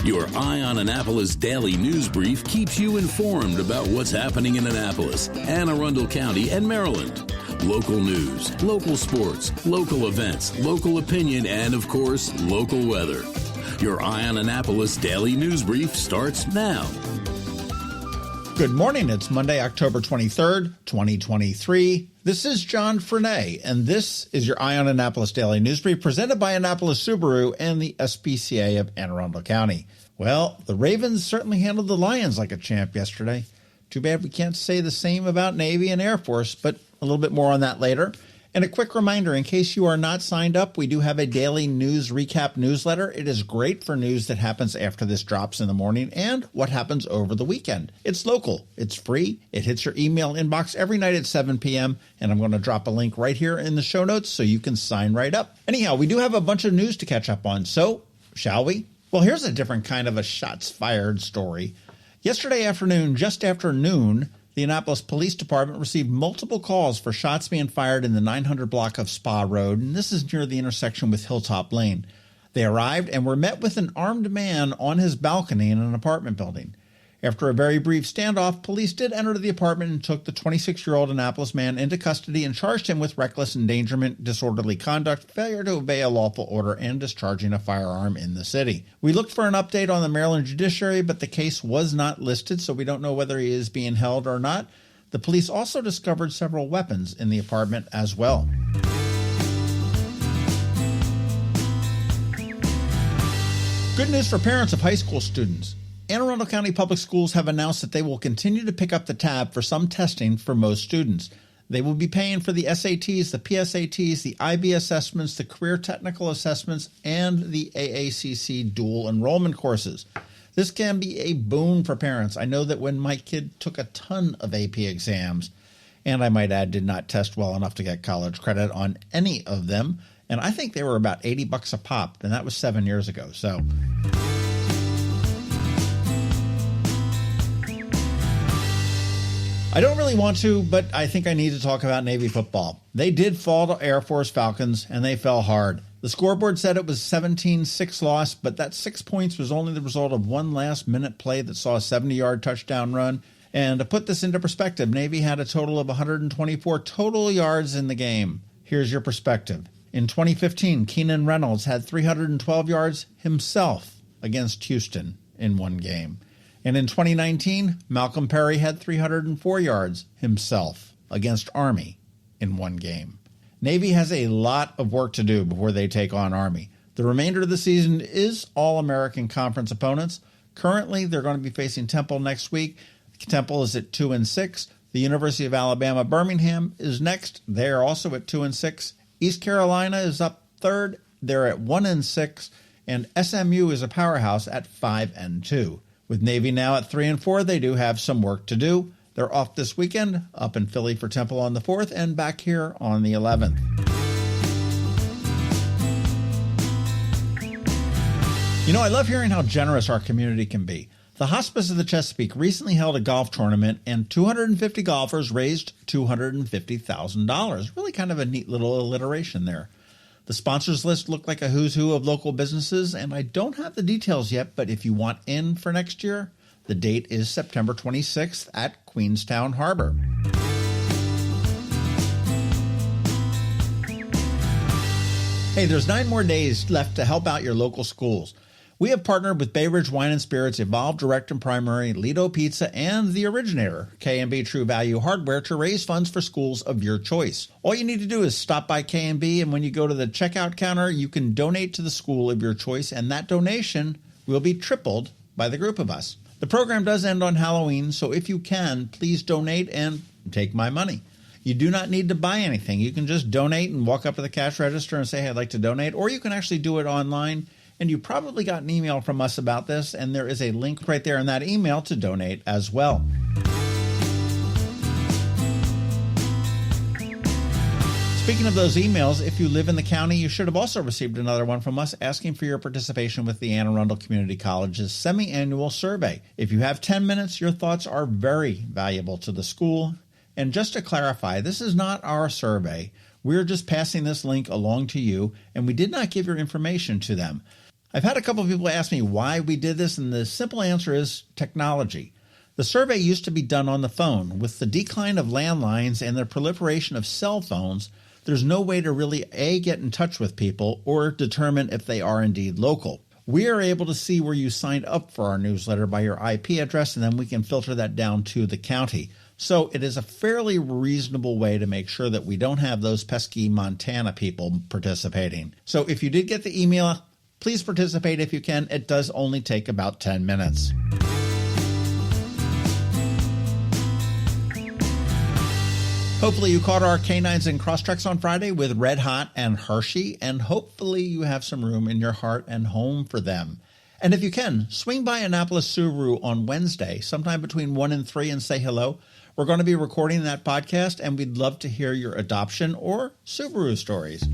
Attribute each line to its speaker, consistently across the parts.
Speaker 1: Your Eye on Annapolis daily news brief keeps you informed about what's happening in Annapolis, Anne Arundel County, and Maryland. Local news, local sports, local events, local opinion, and, of course, local weather. Your Eye on Annapolis daily news brief starts now.
Speaker 2: Good morning. It's Monday, October 23rd, 2023. This is John Frenaye, and this is your Eye on Annapolis Daily News Brief presented by Annapolis Subaru and the SPCA of Anne Arundel County. Well, the Ravens certainly handled the Lions like a champ yesterday. Too bad we can't say the same about Navy and Air Force, but a little bit more on that later. And a quick reminder, in case you are not signed up, we do have a daily news recap newsletter. It is great for news that happens after this drops in the morning and what happens over the weekend. It's local, it's free, it hits your email inbox every night at 7 p.m., and I'm going to drop a link right here in the show notes so you can sign right up. Anyhow, we do have a bunch of news to catch up on, so shall we? Well, here's a different kind of a shots fired story. Yesterday afternoon, just after noon, the Annapolis Police Department received multiple calls for shots being fired in the 900 block of Spa Road, and this is near the intersection with Hilltop Lane. They arrived and were met with an armed man on his balcony in an apartment building. After a very brief standoff, police did enter the apartment and took the 26-year-old Annapolis man into custody and charged him with reckless endangerment, disorderly conduct, failure to obey a lawful order, and discharging a firearm in the city. We looked for an update on the Maryland judiciary, but the case was not listed, so we don't know whether he is being held or not. The police also discovered several weapons in the apartment as well. Good news for parents of high school students. Anne Arundel County Public Schools have announced that they will continue to pick up the tab for some testing for most students. They will be paying for the SATs, the PSATs, the IB assessments, the career technical assessments, and the AACC dual enrollment courses. This can be a boon for parents. I know that when my kid took a ton of AP exams, and I might add did not test well enough to get college credit on any of them, and I think they were about $80 a pop, and that was 7 years ago. So I don't really want to, but I think I need to talk about Navy football. They did fall to Air Force Falcons, and they fell hard. The scoreboard said it was 17-6 loss, but that 6 points was only the result of one last-minute play that saw a 70-yard touchdown run. And to put this into perspective, Navy had a total of 124 total yards in the game. Here's your perspective. In 2015, Keenan Reynolds had 312 yards himself against Houston in one game. And in 2019, Malcolm Perry had 304 yards himself against Army in one game. Navy has a lot of work to do before they take on Army. The remainder of the season is All-American Conference opponents. Currently, they're going to be facing Temple next week. Temple is at 2-6. The University of Alabama Birmingham is next. They are also at 2-6. East Carolina is up third. They're at 1-6. And SMU is a powerhouse at 5-2. With Navy now at 3-4, they do have some work to do. They're off this weekend, up in Philly for Temple on the 4th, and back here on the 11th. You know, I love hearing how generous our community can be. The Hospice of the Chesapeake recently held a golf tournament, and 250 golfers raised $250,000. Really kind of a neat little alliteration there. The sponsors list looked like a who's who of local businesses, and I don't have the details yet, but if you want in for next year, the date is September 26th at Queenstown Harbor. Hey, there's 9 more days left to help out your local schools. We have partnered with Bay Ridge Wine & Spirits, Evolve Direct and Primary, Lido Pizza, and the originator, K&B True Value Hardware, to raise funds for schools of your choice. All you need to do is stop by K&B, and when you go to the checkout counter, you can donate to the school of your choice, and that donation will be tripled by the group of us. The program does end on Halloween, so if you can, please donate and take my money. You do not need to buy anything. You can just donate and walk up to the cash register and say, hey, I'd like to donate, or you can actually do it online. And you probably got an email from us about this, and there is a link right there in that email to donate as well. Speaking of those emails, if you live in the county, you should have also received another one from us asking for your participation with the Anne Arundel Community College's semi-annual survey. If you have 10 minutes, your thoughts are very valuable to the school. And just to clarify, this is not our survey. We're just passing this link along to you, and we did not give your information to them. I've had a couple of people ask me why we did this, and the simple answer is technology. The survey used to be done on the phone. With the decline of landlines and the proliferation of cell phones, there's no way to really A, get in touch with people or determine if they are indeed local. We are able to see where you signed up for our newsletter by your IP address, and then we can filter that down to the county. So it is a fairly reasonable way to make sure that we don't have those pesky Montana people participating. So if you did get the email, please participate if you can. It does only take about 10 minutes. Hopefully you caught our Canines and Crosstreks on Friday with Red Hot and Hershey, and hopefully you have some room in your heart and home for them. And if you can, swing by Annapolis Subaru on Wednesday, sometime between 1 and 3, and say hello. We're going to be recording that podcast, and we'd love to hear your adoption or Subaru stories.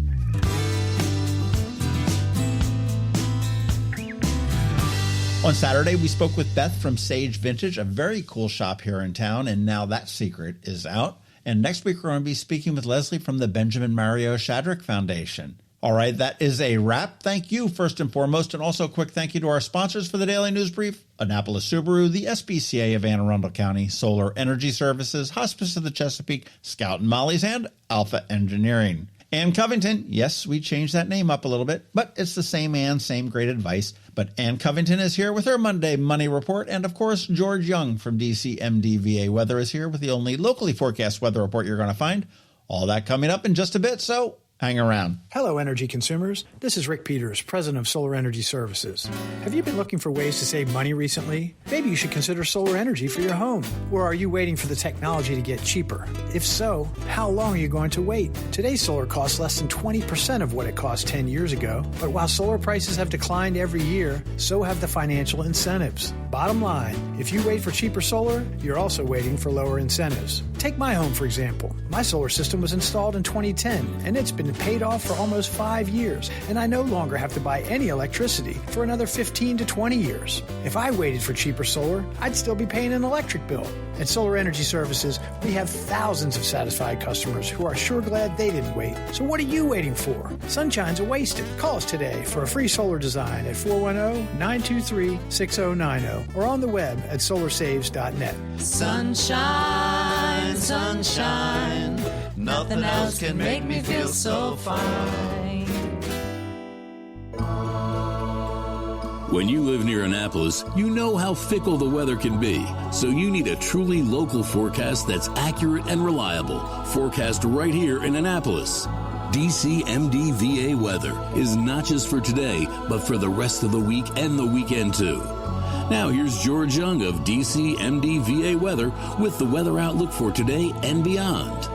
Speaker 2: On Saturday, we spoke with Beth from Sage Vintage, a very cool shop here in town, and now that secret is out. And next week, we're going to be speaking with Leslie from the Benjamin Mario Shadrick Foundation. All right, that is a wrap. Thank you, first and foremost, and also a quick thank you to our sponsors for the Daily News Brief: Annapolis Subaru, the SPCA of Anne Arundel County, Solar Energy Services, Hospice of the Chesapeake, Scout and Molly's, and Alpha Engineering. Ann Covington, yes, we changed that name up a little bit, but it's the same Ann, same great advice. But Ann Covington is here with her Monday Money Report, and of course, George Young from DCMDVA Weather is here with the only locally forecast weather report you're going to find. All that coming up in just a bit, so hang around.
Speaker 3: Hello, energy consumers. This is Rick Peters, president of Solar Energy Services. Have you been looking for ways to save money recently? Maybe you should consider solar energy for your home. Or are you waiting for the technology to get cheaper? If so, how long are you going to wait? Today's solar costs less than 20% of what it cost 10 years ago. But while solar prices have declined every year, so have the financial incentives. Bottom line, if you wait for cheaper solar, you're also waiting for lower incentives. Take my home, for example. My solar system was installed in 2010, and it's been paid off for almost 5 years, and I no longer have to buy any electricity for another 15 to 20 years. If I waited for cheaper solar, I'd still be paying an electric bill. At Solar Energy Services, we have thousands of satisfied customers who are sure glad they didn't wait. So what are you waiting for? Sunshine's a wasted. Call us today for a free solar design at 410-923-6090 or on the web at solarsaves.net.
Speaker 4: Sunshine, sunshine, nothing else can make me feel so fine.
Speaker 1: When you live near Annapolis, you know how fickle the weather can be. So you need a truly local forecast that's accurate and reliable. Forecast right here in Annapolis. DCMDVA weather is not just for today, but for the rest of the week and the weekend too. Now here's George Young of DCMDVA weather with the weather outlook for today and beyond.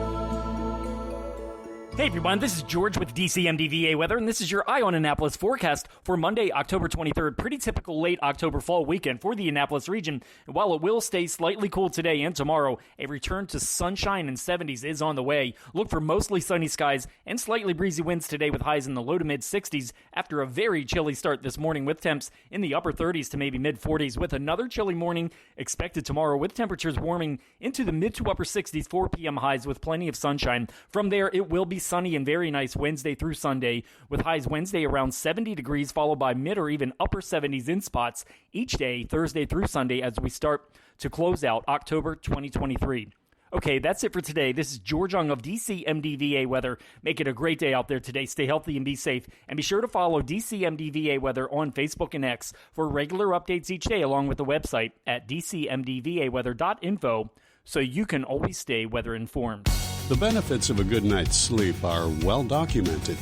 Speaker 5: Hey everyone, this is George with DCMDVA Weather, and this is your Eye on Annapolis forecast for Monday, October 23rd. Pretty typical late October fall weekend for the Annapolis region. And while it will stay slightly cool today and tomorrow, a return to sunshine and 70s is on the way. Look for mostly sunny skies and slightly breezy winds today with highs in the low to mid 60s after a very chilly start this morning with temps in the upper 30s to maybe mid 40s, with another chilly morning expected tomorrow with temperatures warming into the mid to upper 60s 4 p.m. highs with plenty of sunshine. From there, it will be sunny and very nice Wednesday through Sunday, with highs Wednesday around 70 degrees, followed by mid or even upper 70s in spots each day, Thursday through Sunday, as we start to close out October 2023. Okay, that's it for today. This is George Young of DCMDVA Weather. Make it a great day out there today. Stay healthy and be safe. And be sure to follow DCMDVA Weather on Facebook and X for regular updates each day, along with the website at dcmdvaweather.info, so you can always stay weather informed.
Speaker 6: The benefits of a good night's sleep are well documented.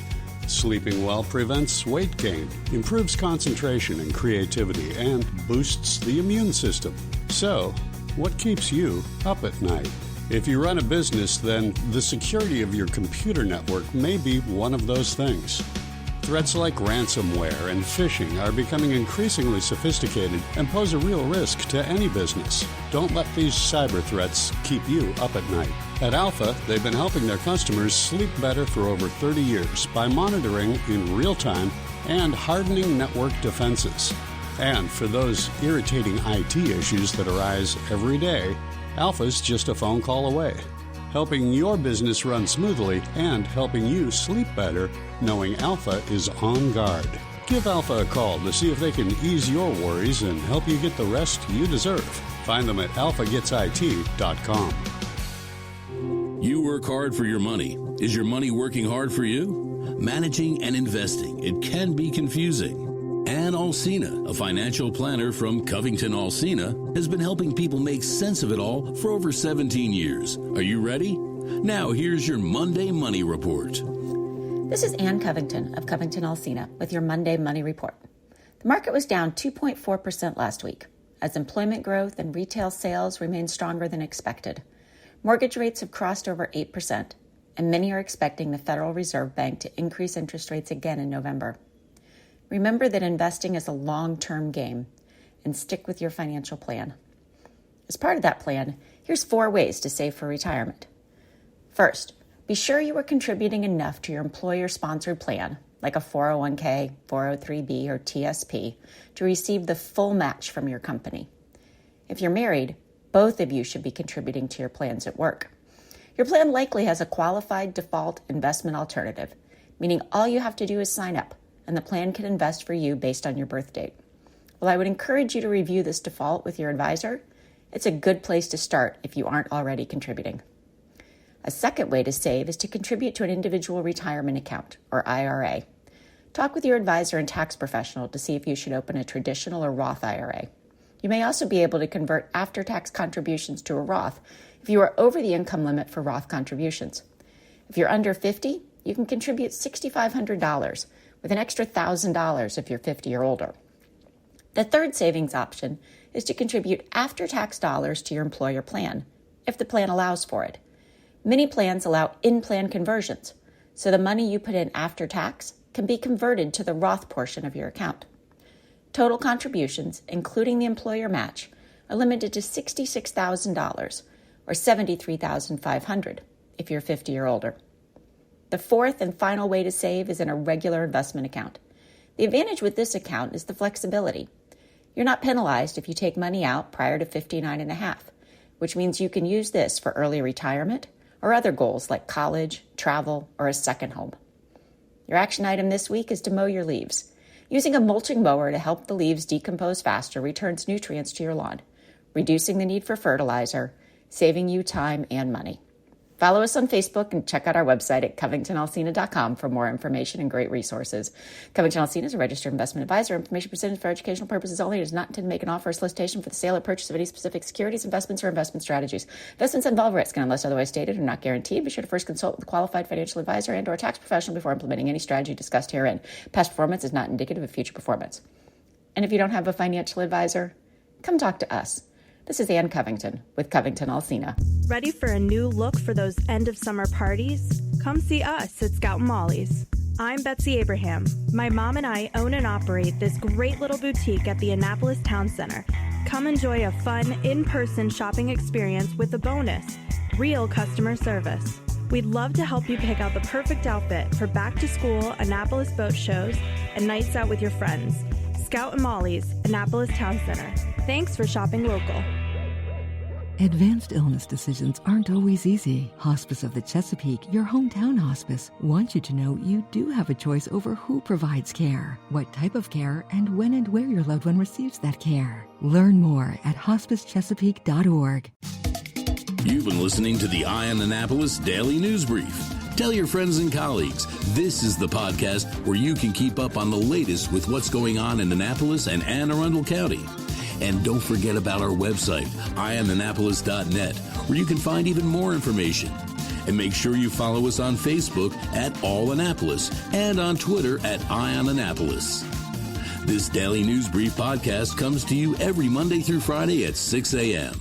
Speaker 6: Sleeping well prevents weight gain, improves concentration and creativity, and boosts the immune system. So, what keeps you up at night? If you run a business, then the security of your computer network may be one of those things. Threats like ransomware and phishing are becoming increasingly sophisticated and pose a real risk to any business. Don't let these cyber threats keep you up at night. At Alpha, they've been helping their customers sleep better for over 30 years by monitoring in real time and hardening network defenses. And for those irritating IT issues that arise every day, Alpha's just a phone call away, helping your business run smoothly and helping you sleep better, knowing Alpha is on guard. Give Alpha a call to see if they can ease your worries and help you get the rest you deserve. Find them at alphagetsit.com.
Speaker 1: You work hard for your money. Is your money working hard for you? Managing and investing, it can be confusing. Ann Alsina, a financial planner from CovingtonAlsina, has been helping people make sense of it all for over 17 years. Are you ready? Now here's your Monday Money Report.
Speaker 7: This is Ann Covington of CovingtonAlsina with your Monday Money Report. The market was down 2.4% last week as employment growth and retail sales remained stronger than expected. Mortgage rates have crossed over 8%, and many are expecting the Federal Reserve Bank to increase interest rates again in November. Remember that investing is a long-term game, and stick with your financial plan. As part of that plan, here's 4 ways to save for retirement. First, be sure you are contributing enough to your employer-sponsored plan, like a 401k, 403b, or TSP, to receive the full match from your company. If you're married, both of you should be contributing to your plans at work. Your plan likely has a qualified default investment alternative, meaning all you have to do is sign up, and the plan can invest for you based on your birth date. While I would encourage you to review this default with your advisor, it's a good place to start if you aren't already contributing. A second way to save is to contribute to an individual retirement account, or IRA. Talk with your advisor and tax professional to see if you should open a traditional or Roth IRA. You may also be able to convert after-tax contributions to a Roth if you are over the income limit for Roth contributions. If you're under 50, you can contribute $6,500 with an extra $1,000 if you're 50 or older. The third savings option is to contribute after-tax dollars to your employer plan, if the plan allows for it. Many plans allow in-plan conversions, so the money you put in after tax can be converted to the Roth portion of your account. Total contributions, including the employer match, are limited to $66,000 or $73,500 if you're 50 or older. The fourth and final way to save is in a regular investment account. The advantage with this account is the flexibility. You're not penalized if you take money out prior to 59.5, which means you can use this for early retirement or other goals like college, travel, or a second home. Your action item this week is to mow your leaves. Using a mulching mower to help the leaves decompose faster returns nutrients to your lawn, reducing the need for fertilizer, saving you time and money. Follow us on Facebook and check out our website at CovingtonAlsina.com for more information and great resources. Covington Alsina is a registered investment advisor. Information presented for educational purposes only. It is not intended to make an offer or solicitation for the sale or purchase of any specific securities, investments, or investment strategies. Investments involve risk and unless otherwise stated are not guaranteed. Be sure to first consult with a qualified financial advisor and or tax professional before implementing any strategy discussed herein. Past performance is not indicative of future performance. And if you don't have a financial advisor, come talk to us. This is Ann Covington with CovingtonAlsina.
Speaker 8: Ready for a new look for those end-of-summer parties? Come see us at Scout and Molly's. I'm Betsy Abraham. My mom and I own and operate this great little boutique at the Annapolis Town Center. Come enjoy a fun, in-person shopping experience with a bonus, real customer service. We'd love to help you pick out the perfect outfit for back-to-school Annapolis boat shows and nights out with your friends. Scout and Molly's, Annapolis Town Center. Thanks for shopping local.
Speaker 9: Advanced illness decisions aren't always easy. Hospice of the Chesapeake, your hometown hospice, wants you to know you do have a choice over who provides care, what type of care, and when and where your loved one receives that care. Learn more at hospicechesapeake.org.
Speaker 1: You've been listening to the Eye on Annapolis Daily News Brief. Tell your friends and colleagues, this is the podcast where you can keep up on the latest with what's going on in Annapolis and Anne Arundel County. And don't forget about our website, eyeonannapolis.net, where you can find even more information. And make sure you follow us on Facebook at All Annapolis and on Twitter at Eye on Annapolis. This Daily News Brief podcast comes to you every Monday through Friday at 6 a.m.